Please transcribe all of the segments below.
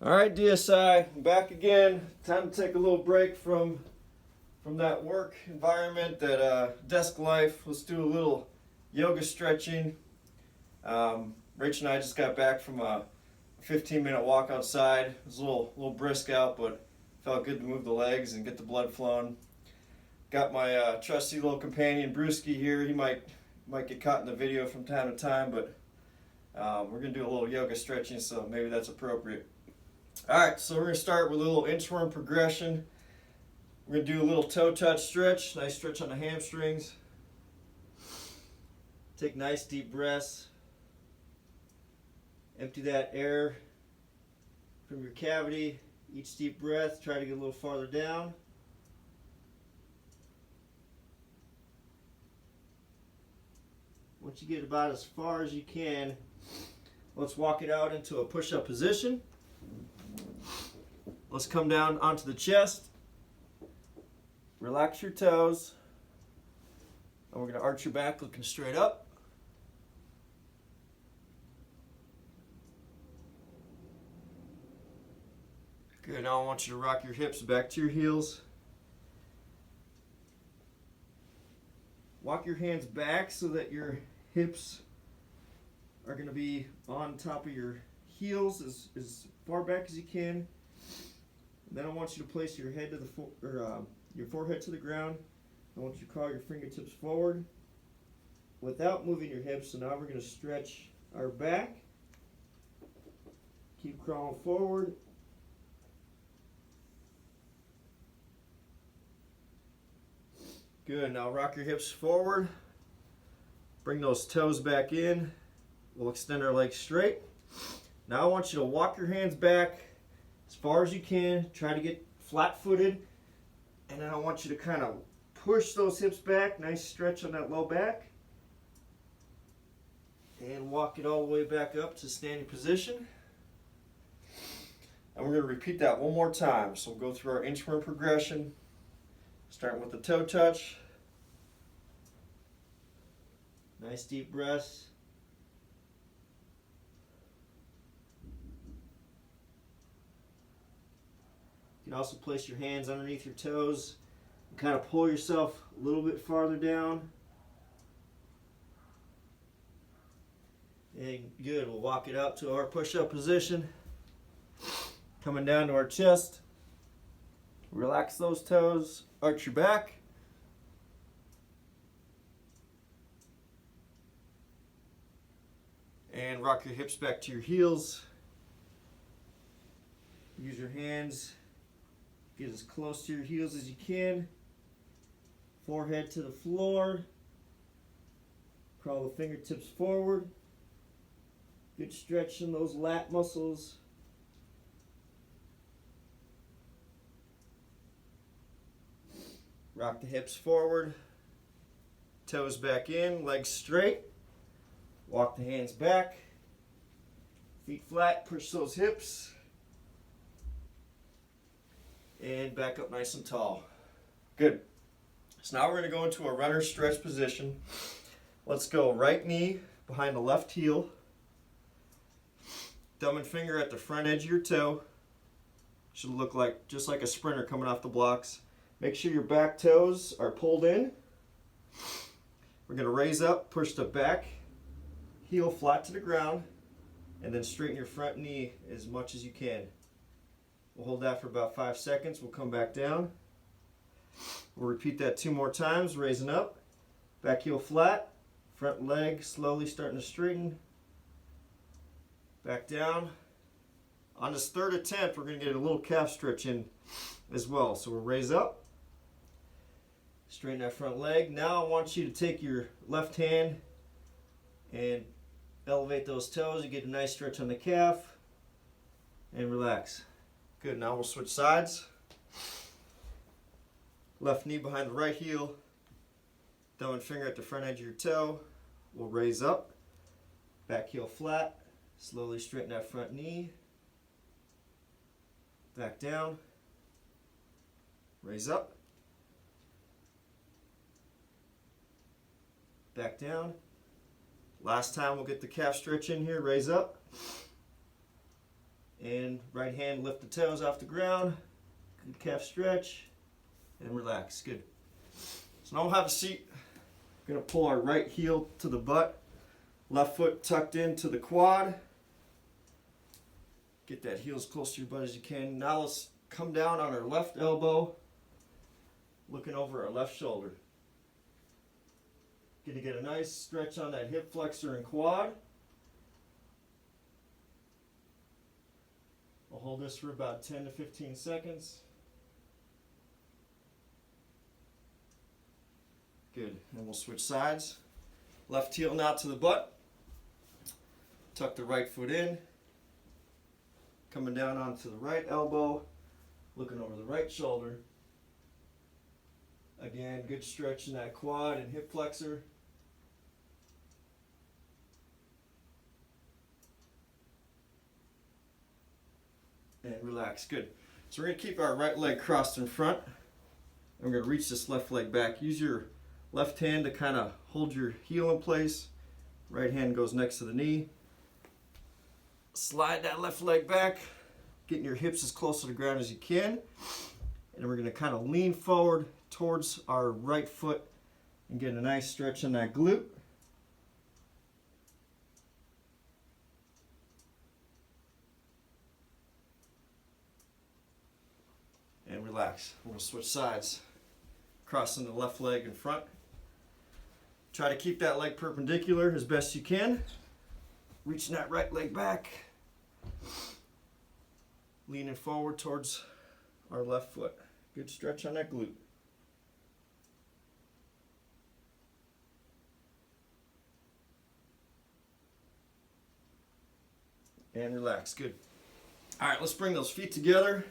All right, DSI, I'm back again. Time to take a little break from that work environment, that desk life. Let's do a little yoga stretching. Rach and I just got back from a 15-minute walk outside. It was a little brisk out, but felt good to move the legs and get the blood flowing. Got my trusty little companion Brewski here. He might get caught in the video from time to time, but we're gonna do a little yoga stretching, so maybe that's appropriate. All right, so we're going to start with a little inchworm progression. We're going to do a little toe touch stretch, nice stretch on the hamstrings. Take nice deep breaths. Empty that air from your cavity. Each deep breath, try to get a little farther down. Once you get about as far as you can, let's walk it out into a push-up position. Let's come down onto the chest. Relax your toes. And we're going to arch your back looking straight up. Good. Now I want you to rock your hips back to your heels. Walk your hands back so that your hips are going to be on top of your heels as far back as you can. And then I want you to place your head to your forehead to the ground. I want you to crawl your fingertips forward without moving your hips. So now we're going to stretch our back. Keep crawling forward. Good. Now rock your hips forward. Bring those toes back in. We'll extend our legs straight. Now I want you to walk your hands back as far as you can. Try to get flat-footed. And then I want you to kind of push those hips back. Nice stretch on that low back. And walk it all the way back up to standing position. And we're going to repeat that one more time. So we'll go through our inchworm progression. Starting with the toe touch. Nice deep breaths. You can also place your hands underneath your toes and kind of pull yourself a little bit farther down. And good, we'll walk it out to our push-up position. Coming down to our chest. Relax those toes, arch your back. And rock your hips back to your heels. Use your hands. Get as close to your heels as you can. Forehead to the floor. Crawl the fingertips forward. Good stretch in those lat muscles. Rock the hips forward. Toes back in, legs straight. Walk the hands back. Feet flat, push those hips. And back up nice and tall. Good. So now we're going to go into a runner stretch position. Let's go right knee behind the left heel. Thumb and finger at the front edge of your toe. Should look like just like a sprinter coming off the blocks. Make sure your back toes are pulled in. We're going to raise up, push the back heel flat to the ground, and then straighten your front knee as much as you can. We'll hold that for about 5 seconds. We'll come back down. We'll repeat that 2 more times, raising up. Back heel flat. Front leg slowly starting to straighten. Back down. On this third attempt, we're going to get a little calf stretch in as well. So we'll raise up. Straighten that front leg. Now I want you to take your left hand and elevate those toes. You get a nice stretch on the calf. And relax. Good, now we'll switch sides. Left knee behind the right heel. Thumb and finger at the front edge of your toe. We'll raise up. Back heel flat. Slowly straighten that front knee. Back down. Raise up. Back down. Last time we'll get the calf stretch in here. Raise up. And right hand, lift the toes off the ground. Good calf stretch. And relax. Good. So now we'll have a seat. We're going to pull our right heel to the butt. Left foot tucked into the quad. Get that heel as close to your butt as you can. Now let's come down on our left elbow, looking over our left shoulder. Going to get a nice stretch on that hip flexor and quad. We'll hold this for about 10 to 15 seconds. Good. And we'll switch sides. Left heel now to the butt. Tuck the right foot in. Coming down onto the right elbow. Looking over the right shoulder. Again, good stretch in that quad and hip flexor. And relax. Good. So we're going to keep our right leg crossed in front. And we're going to reach this left leg back. Use your left hand to kind of hold your heel in place. Right hand goes next to the knee. Slide that left leg back. Getting your hips as close to the ground as you can. And we're going to kind of lean forward towards our right foot and get a nice stretch in that glute. And relax. We're going to switch sides. Crossing the left leg in front. Try to keep that leg perpendicular as best you can. Reaching that right leg back. Leaning forward towards our left foot. Good stretch on that glute. And relax. Good. All right, let's bring those feet together.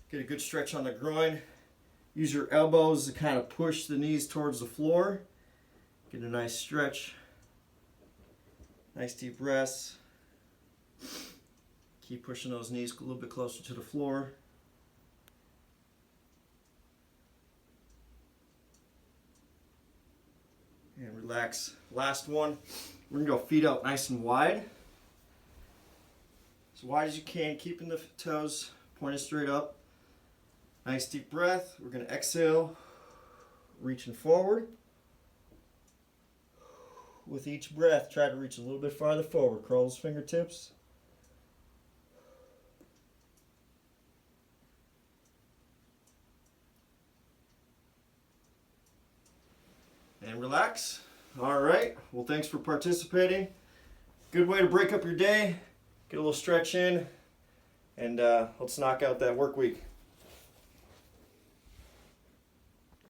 Get a good stretch on the groin. Use your elbows to kind of push the knees towards the floor. Get a nice stretch. Nice deep breaths. Keep pushing those knees a little bit closer to the floor. And relax. Last one. We're going to go feet out nice and wide. As wide as you can, keeping the toes pointed straight up. Nice deep breath. We're going to exhale, reaching forward. With each breath, try to reach a little bit farther forward. Curl those fingertips. And relax. All right. Well, thanks for participating. Good way to break up your day. Get a little stretch in. And let's knock out that work week.